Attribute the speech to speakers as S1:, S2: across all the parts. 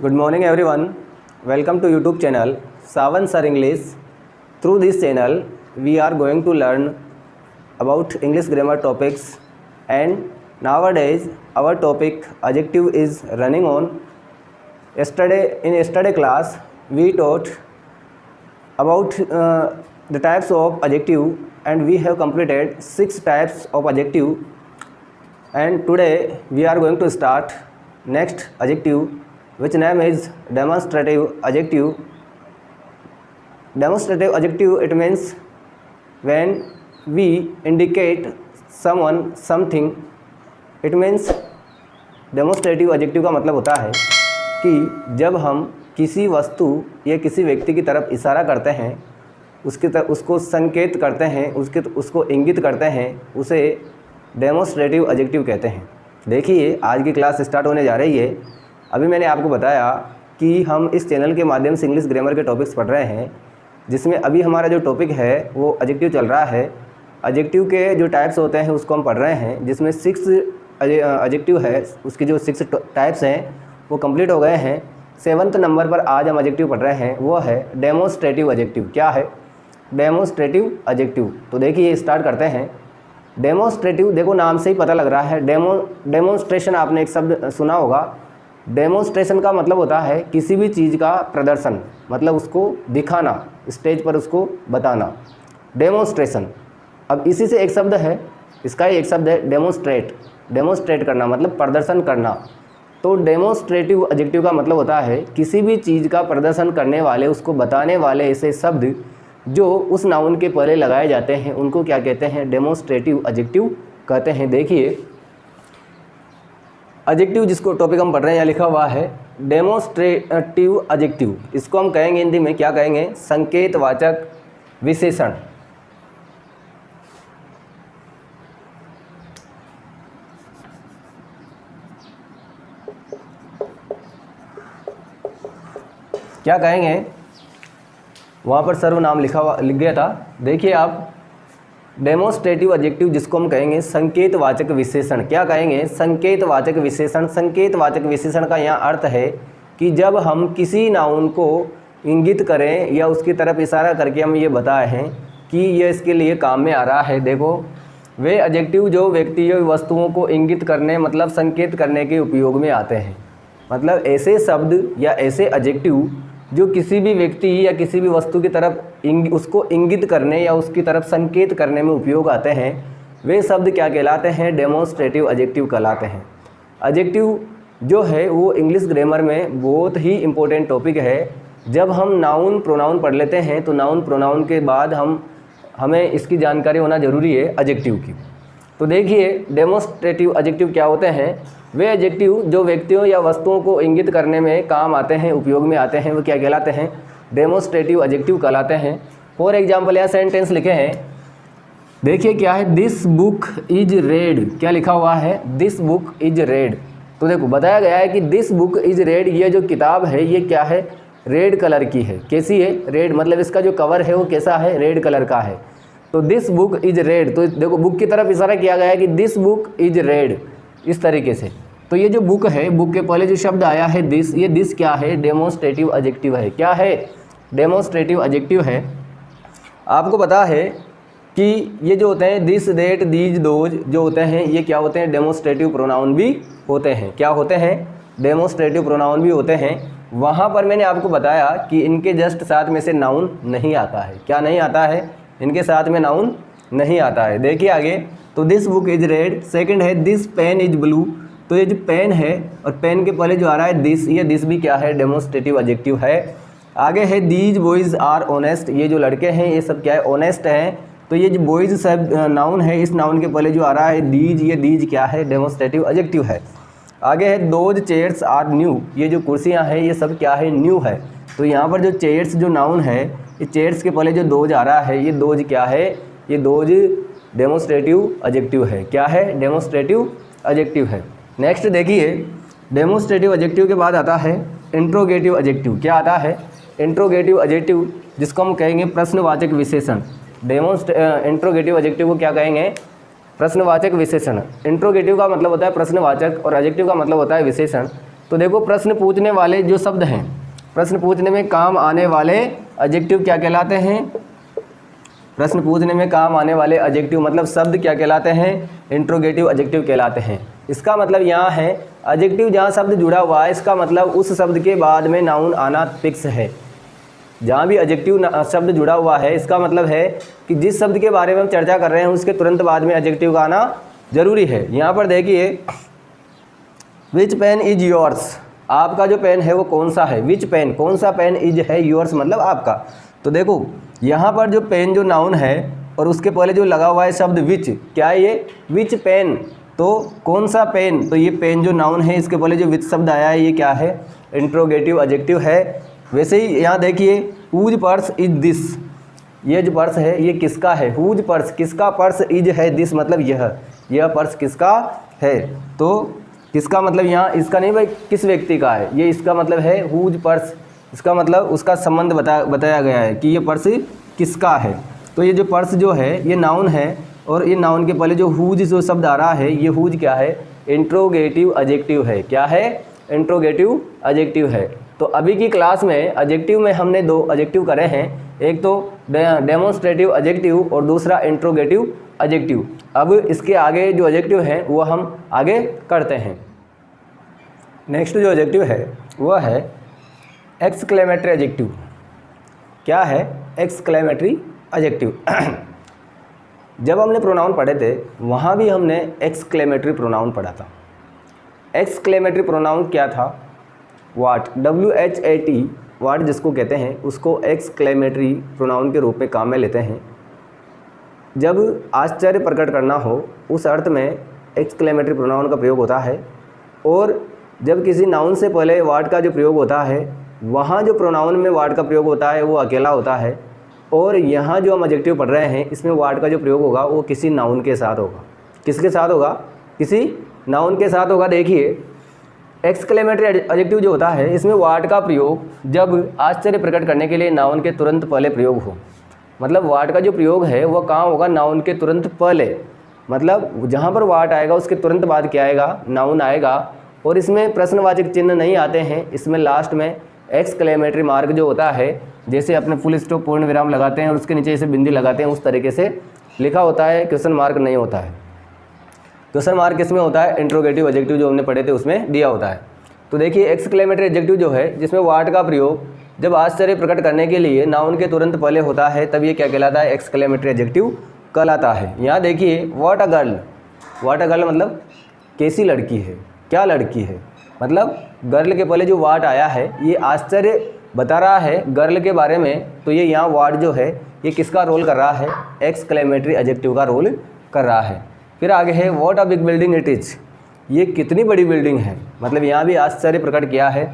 S1: Good morning everyone. Welcome to YouTube channel Savan Sir English. Through this channel we are going to learn about English grammar topics, and nowadays our topic adjective is running on. Yesterday class we taught about the types of adjective, and we have completed 6 types of adjective, and today we are going to start next adjective, which name is demonstrative adjective. Demonstrative adjective, it means when we indicate someone something. It means demonstrative adjective का मतलब होता है कि जब हम किसी वस्तु या किसी व्यक्ति की तरफ इशारा करते हैं, उसको संकेत करते हैं, उसको इंगित करते हैं, उसे डेमोस्ट्रेटिव एडजेक्टिव कहते हैं। देखिए आज की क्लास स्टार्ट होने जा रही है। अभी मैंने आपको बताया कि हम इस चैनल के माध्यम से इंग्लिश ग्रामर के टॉपिक्स पढ़ रहे हैं, जिसमें अभी हमारा जो टॉपिक है वो एडजेक्टिव चल रहा है। एडजेक्टिव के जो टाइप्स होते हैं उसको हम पढ़ रहे हैं, जिसमें 6 एडजेक्टिव है, उसकी जो 6 टाइप्स हैं वो कंप्लीट हो गए हैं। 7th नंबर पर आज हम एडजेक्टिव पढ़ रहे हैं, वो है डेमोस्ट्रेटिव एडजेक्टिव। क्या है डेमोस्ट्रेटिव एडजेक्टिव? तो देखिए स्टार्ट करते हैं। डेमोस्ट्रेटिव, देखो नाम से ही पता लग रहा है। डेमोन्स्ट्रेशन, आपने एक शब्द सुना होगा। डेमोन्स्ट्रेशन का मतलब होता है किसी भी चीज़ का प्रदर्शन, मतलब उसको दिखाना, स्टेज पर उसको बताना, डेमोन्स्ट्रेशन। अब इसी से एक शब्द है, इसका ही एक शब्द है डेमोन्स्ट्रेट। डेमोन्स्ट्रेट करना मतलब प्रदर्शन करना। तो डेमोन्स्ट्रेटिव एडजेक्टिव का मतलब होता है किसी भी चीज़ का प्रदर्शन करने वाले, उसको बताने वाले ऐसे शब्द जो उस नाउन के पहले लगाए जाते हैं, उनको क्या कहते हैं? डेमोन्स्ट्रेटिव एडजेक्टिव कहते हैं। देखिए एडजेक्टिव जिसको टॉपिक हम पढ़ रहे हैं यहाँ लिखा हुआ है डेमोन्स्ट्रेटिव एडजेक्टिव। इसको हम कहेंगे हिंदी में, क्या कहेंगे? संकेतवाचक विशेषण। क्या कहेंगे? वहाँ पर सर्वनाम लिख गया था। देखिए आप, डेमोन्स्ट्रेटिव एडजेक्टिव जिसको हम कहेंगे संकेतवाचक विशेषण। क्या कहेंगे? संकेतवाचक विशेषण। संकेतवाचक विशेषण का यहाँ अर्थ है कि जब हम किसी नाउन को इंगित करें या उसकी तरफ इशारा करके हम ये बताए हैं कि ये इसके लिए काम में आ रहा है। देखो वे एडजेक्टिव जो व्यक्ति या वस्तुओं को इंगित करने, मतलब संकेत करने के उपयोग में आते हैं। मतलब ऐसे शब्द या ऐसे एडजेक्टिव जो किसी भी व्यक्ति या किसी भी वस्तु की तरफ उसको इंगित करने या उसकी तरफ संकेत करने में उपयोग आते हैं, वे शब्द क्या कहलाते हैं? डेमोन्स्ट्रेटिव एडजेक्टिव कहलाते हैं। एडजेक्टिव जो है वो इंग्लिश ग्रामर में बहुत ही इम्पोर्टेंट टॉपिक है। जब हम नाउन प्रोनाउन पढ़ लेते हैं तो नाउन प्रोनाउन के बाद हमें इसकी जानकारी होना ज़रूरी है एडजेक्टिव की। तो देखिए डेमोन्स्ट्रेटिव एडजेक्टिव क्या होते हैं? वे एडजेक्टिव जो व्यक्तियों या वस्तुओं को इंगित करने में काम आते हैं, उपयोग में आते हैं, वो क्या कहलाते हैं? डेमोन्स्ट्रेटिव एडजेक्टिव कहलाते हैं। फॉर एग्जाम्पल यहाँ सेंटेंस लिखे हैं, देखिए क्या है? This book is red. क्या लिखा हुआ है? This book is red. तो देखो बताया गया है कि दिस बुक इज रेड, ये जो किताब है ये क्या है? रेड कलर की है। कैसी है? रेड, मतलब इसका जो कवर है वो कैसा है? रेड कलर का है। तो दिस बुक इज रेड, तो देखो बुक की तरफ इशारा किया गया है कि दिस बुक इज रेड, इस तरीके से। तो ये जो बुक है, बुक के पहले जो शब्द आया है दिस, ये दिस क्या है? डेमोन्स्ट्रेटिव एडजेक्टिव है। क्या है? डेमोन्स्ट्रेटिव एडजेक्टिव है। आपको पता है कि ये जो होते हैं दिस, देट, दीज, दोज जो होते हैं, ये क्या होते हैं? डेमोन्स्ट्रेटिव प्रोनाउन भी होते हैं। क्या होते हैं? डेमोन्स्ट्रेटिव प्रोनाउन भी होते हैं। वहाँ पर मैंने आपको बताया कि इनके जस्ट साथ में से नाउन नहीं आता है। क्या नहीं आता है? इनके साथ में नाउन नहीं आता है। देखिए आगे, तो this book is red. Second है दिस पेन इज ब्लू। तो ये जो पेन है और पेन के पहले जो आ रहा है दिस, ये दिस भी क्या है? डेमोन्स्ट्रेटिव एडजेक्टिव है। आगे है दीज बॉयज़ आर ऑनेस्ट। ये जो लड़के हैं ये सब क्या है? ऑनेस्ट हैं। तो ये जो बॉयज़ सब नाउन है, इस नाउन के पहले जो आ रहा है दीज, ये दीज क्या है? डेमोन्स्ट्रेटिव एडजेक्टिव है। आगे है दोज चेयर्स आर न्यू। ये जो कुर्सियाँ हैं ये सब क्या है? न्यू है। तो यहाँ पर जो चेयर्स जो नाउन है, ये चेयर्स के पहले जो दोज आ रहा है, ये दोज क्या है? ये दोज डेमोन्स्ट्रेटिव एडजेक्टिव है। क्या है? डेमोन्स्ट्रेटिव एडजेक्टिव है। नेक्स्ट देखिए, डेमोन्स्ट्रेटिव एडजेक्टिव के बाद आता है इंट्रोगेटिव एडजेक्टिव। क्या आता है? इंट्रोगेटिव एडजेक्टिव जिसको हम कहेंगे प्रश्नवाचक विशेषण। इंट्रोगेटिव एडजेक्टिव को क्या कहेंगे? प्रश्नवाचक विशेषण। इंट्रोगेटिव का मतलब होता है प्रश्नवाचक और एडजेक्टिव का मतलब होता है विशेषण। तो देखो प्रश्न पूछने वाले जो शब्द हैं, प्रश्न पूछने में काम आने वाले एडजेक्टिव क्या कहलाते हैं? प्रश्न पूछने में काम आने वाले एडजेक्टिव मतलब शब्द क्या कहलाते हैं? इंट्रोगेटिव एडजेक्टिव कहलाते हैं। इसका मतलब यहाँ है एडजेक्टिव जहाँ शब्द जुड़ा हुआ है, इसका मतलब उस शब्द के बाद में नाउन आना फिक्स है। जहाँ भी एडजेक्टिव शब्द जुड़ा हुआ है, इसका मतलब है कि जिस शब्द के बारे में हम चर्चा कर रहे हैं उसके तुरंत बाद में एडजेक्टिव का आना जरूरी है। यहाँ पर देखिए, विच पेन इज योर्स, आपका जो पेन है वो कौन सा है? विच पेन, कौन सा पेन इज है, योर्स मतलब आपका। तो देखो यहाँ पर जो पेन जो नाउन है और उसके पहले जो लगा हुआ है शब्द विच, क्या है ये? विच पेन, तो कौन सा पेन, तो ये पेन जो नाउन है इसके पहले जो विच शब्द आया है ये क्या है? इंट्रोगेटिव एडजेक्टिव है। वैसे ही यहाँ देखिए, हुज पर्स इज दिस, ये जो पर्स है ये किसका है? हुज पर्स, किसका पर्स? इज है, दिस मतलब यह पर्स किसका है? तो किसका मतलब यहाँ इसका नहीं भाई, किस व्यक्ति का है, ये इसका मतलब है हुज पर्स, इसका मतलब उसका संबंध बताया गया है कि ये पर्स किसका है। तो ये जो पर्स जो है ये नाउन है और ये नाउन के पहले जो हुज जो शब्द आ रहा है, ये हुज क्या है? इंट्रोगेटिव एडजेक्टिव है। क्या है? इंट्रोगेटिव एडजेक्टिव है। तो अभी की क्लास में एडजेक्टिव में हमने दो एडजेक्टिव करे हैं, एक तो डेमोन्स्ट्रेटिव एडजेक्टिव और दूसरा इंट्रोगेटिव एडजेक्टिव। अब इसके आगे जो एडजेक्टिव हैं वो हम आगे करते हैं। नेक्स्ट जो एडजेक्टिव है वह है एक्सक्लेमेटरी एडजेक्टिव। क्या है एक्सक्लेमेटरी एडजेक्टिव? जब हमने प्रोनाउन पढ़े थे वहाँ भी हमने एक्सक्लेमेटरी प्रोनाउन पढ़ा था। एक्सक्लेमेटरी प्रोनाउन क्या था? वाट, WHAT, वाट जिसको कहते हैं उसको एक्सक्लेमेटरी प्रोनाउन के रूप में काम में लेते हैं। जब आश्चर्य प्रकट करना हो उस अर्थ में एक्सक्लेमेटरी प्रोनाउन का प्रयोग होता है, और जब किसी नाउन से पहले वाट का जो प्रयोग होता है वहाँ जो प्रोनाउन में वाट का प्रयोग होता है वो अकेला होता है, और यहाँ जो हम एडजेक्टिव पढ़ रहे हैं इसमें वाट का जो प्रयोग होगा वो किसी नाउन के साथ होगा। किसके साथ होगा? किसी नाउन के साथ होगा। देखिए एक्सक्लेमेटरी एडजेक्टिव जो होता है इसमें वाट का प्रयोग जब आश्चर्य प्रकट करने के लिए नाउन के तुरंत पहले प्रयोग हो, मतलब वाट का जो प्रयोग है वह कहाँ होगा? नाउन के तुरंत पहले, मतलब जहाँ पर वाट आएगा उसके तुरंत बाद क्या आएगा? नाउन आएगा। और इसमें प्रश्नवाचक चिन्ह नहीं आते हैं, इसमें लास्ट में एक्सक्लेमेटरी मार्क जो होता है, जैसे अपने फुल स्टॉप पूर्ण विराम लगाते हैं और उसके नीचे इसे बिंदी लगाते हैं, उस तरीके से लिखा होता है, क्वेश्चन मार्क नहीं होता है। क्वेश्चन मार्क किसमें होता है? इंट्रोगेटिव एडजेक्टिव जो हमने पढ़े थे उसमें दिया होता है। तो देखिए एक्सक्लेमेटरी एडजेक्टिव जो है जिसमें वाट का प्रयोग जब आश्चर्य प्रकट करने के लिए नाउन के तुरंत पहले होता है तब ये क्या कहलाता है? एक्सक्लेमेटरी एडजेक्टिव कहलाता है। यहाँ देखिए what a girl, what a girl मतलब कैसी लड़की है, क्या लड़की है, मतलब गर्ल के पहले जो वाट आया है ये आश्चर्य बता रहा है गर्ल के बारे में, तो ये यहाँ वाट जो है ये किसका रोल कर रहा है? एक्सक्लेमेटरी एडजेक्टिव का रोल कर रहा है। फिर आगे है what a big building it is, ये कितनी बड़ी बिल्डिंग है, मतलब यहाँ भी आश्चर्य प्रकट किया है,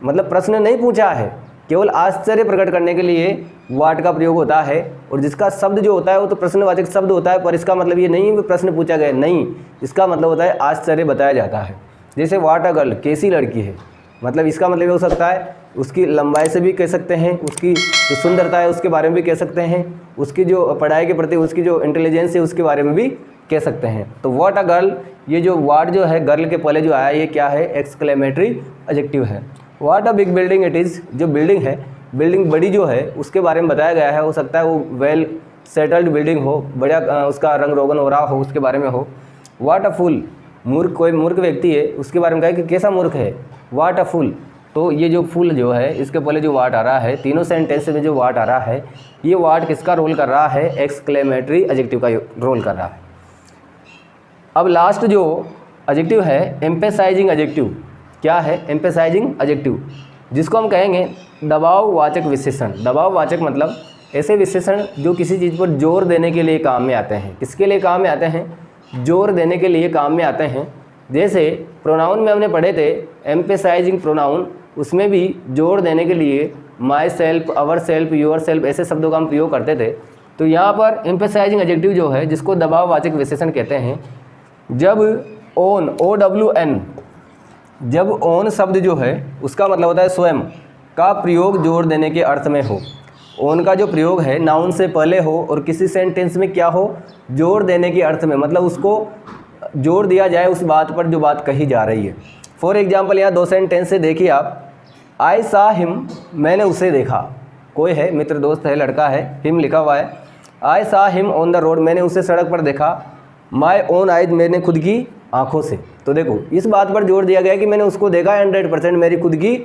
S1: मतलब प्रश्न नहीं पूछा है, केवल आश्चर्य प्रकट करने के लिए वाट का प्रयोग होता है। और जिसका शब्द जो होता है वो तो प्रश्नवाचक शब्द होता है, पर इसका मतलब ये नहीं कि प्रश्न पूछा गया, नहीं, इसका मतलब होता है आश्चर्य बताया जाता है। जैसे व्हाट अ गर्ल, कैसी लड़की है, मतलब इसका मतलब ये हो सकता है उसकी लंबाई से भी कह सकते हैं, उसकी जो सुंदरता है उसके बारे में भी कह सकते हैं, उसकी जो पढ़ाई के प्रति उसकी जो इंटेलिजेंस है उसके बारे में भी कह सकते हैं। तो व्हाट अ गर्ल, ये जो वाट जो है गर्ल के पहले जो आया ये क्या है? एक्सक्लेमेटरी एडजेक्टिव है। What a big building it is, जो बिल्डिंग है, बिल्डिंग बड़ी जो है उसके बारे में बताया गया है, हो सकता है वो वेल सेटल्ड बिल्डिंग हो, बढ़िया उसका रंग रोगन हो रहा हो, उसके बारे में हो। व्हाट अ फूल, मूर्ख, कोई मूर्ख व्यक्ति है उसके बारे में कहा कि कैसा मूर्ख है, व्हाट अ फूल। तो ये जो फूल जो है इसके पहले जो वाट आ रहा है, तीनों सेंटेंस में जो वाट आ रहा है ये वाट किसका रोल कर रहा है? एक्सक्लेमेटरी एडजेक्टिव का रोल कर रहा है। अब लास्ट जो एडजेक्टिव है एम्फेसाइजिंग एडजेक्टिव। क्या है? एम्फेसाइजिंग एडजेक्टिव, जिसको हम कहेंगे दबाववाचक विशेषण। दबाववाचक मतलब ऐसे विशेषण जो किसी चीज़ पर जोर देने के लिए काम में आते हैं। किसके लिए काम में आते हैं? जोर देने के लिए काम में आते हैं। जैसे प्रोनाउन में हमने पढ़े थे एम्फेसाइजिंग प्रोनाउन, उसमें भी जोर देने के लिए my self, our self, your self ऐसे शब्दों का हम प्रयोग करते थे। तो यहाँ पर एम्फेसाइजिंग एडजेक्टिव जो है जिसको दबाववाचक विशेषण कहते हैं, जब ओन, OWN, जब ओन शब्द जो है उसका मतलब होता है स्वयं का प्रयोग जोर देने के अर्थ में हो। ओन का जो प्रयोग है नाउन से पहले हो और किसी सेंटेंस में क्या हो? जोर देने के अर्थ में, मतलब उसको जोर दिया जाए उस बात पर जो बात कही जा रही है। फॉर एग्जाम्पल यहाँ 2 सेंटेंस से देखिए आप, आई सा हिम, मैंने उसे देखा, कोई है मित्र दोस्त है लड़का है, हिम लिखा हुआ है। आई saw him on the road, मैंने उसे सड़क पर देखा। माई ओन आइज, मैंने खुद की आँखों से। तो देखो इस बात पर जोर दिया गया कि मैंने उसको देखा 100% मेरी खुद की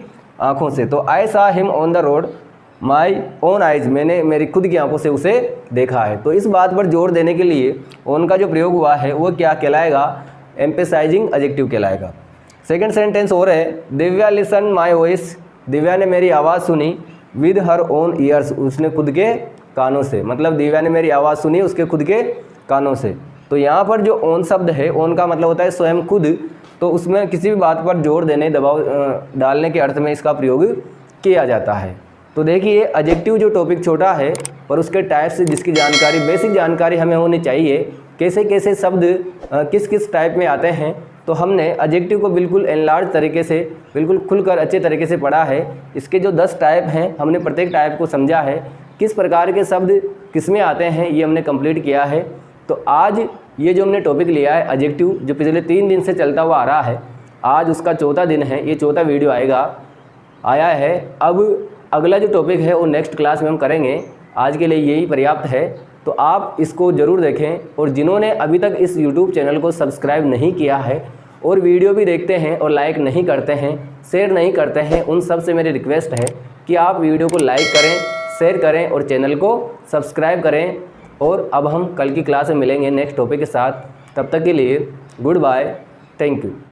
S1: आँखों से। तो I saw him on the road, my own eyes, मैंने मेरी खुद की आंखों से उसे देखा है। तो इस बात पर जोर देने के लिए ऑन का जो प्रयोग हुआ है वो क्या कहलाएगा, एम्फेसाइजिंग एडजेक्टिव कहलाएगा। सेकंड सेंटेंस और है, Divya listen my voice, Divya ने मेरी आवाज़ सुनी विद हर ओन ईयर्स, उसने खुद के कानों से। मतलब दिव्या ने मेरी आवाज़ सुनी उसके खुद के कानों से। तो यहाँ पर जो ओन शब्द है, ओन का मतलब होता है स्वयं, खुद। तो उसमें किसी भी बात पर जोर देने, दबाव डालने के अर्थ में इसका प्रयोग किया जाता है। तो देखिए एडजेक्टिव जो टॉपिक छोटा है पर उसके टाइप्स जिसकी जानकारी, बेसिक जानकारी हमें होनी चाहिए, कैसे कैसे शब्द किस किस टाइप में आते हैं। तो हमने एडजेक्टिव को बिल्कुल एनलार्ज तरीके से, बिल्कुल खुलकर अच्छे तरीके से पढ़ा है। इसके जो 10 टाइप हैं हमने प्रत्येक टाइप को समझा है, किस प्रकार के शब्द किस में आते हैं ये हमने कंप्लीट किया है। तो आज ये जो हमने टॉपिक लिया है एडजेक्टिव, जो पिछले 3 दिन से चलता हुआ आ रहा है, आज उसका 4था दिन है, ये 4था वीडियो आया है। अब अगला जो टॉपिक है वो नेक्स्ट क्लास में हम करेंगे। आज के लिए यही पर्याप्त है। तो आप इसको ज़रूर देखें, और जिन्होंने अभी तक इस YouTube चैनल को सब्सक्राइब नहीं किया है और वीडियो भी देखते हैं और लाइक नहीं करते हैं, शेयर नहीं करते हैं, उन सब से मेरी रिक्वेस्ट है कि आप वीडियो को लाइक करें, शेयर करें और चैनल को सब्सक्राइब करें। और अब हम कल की क्लास में मिलेंगे नेक्स्ट टॉपिक के साथ। तब तक के लिए गुड बाय, थैंक यू।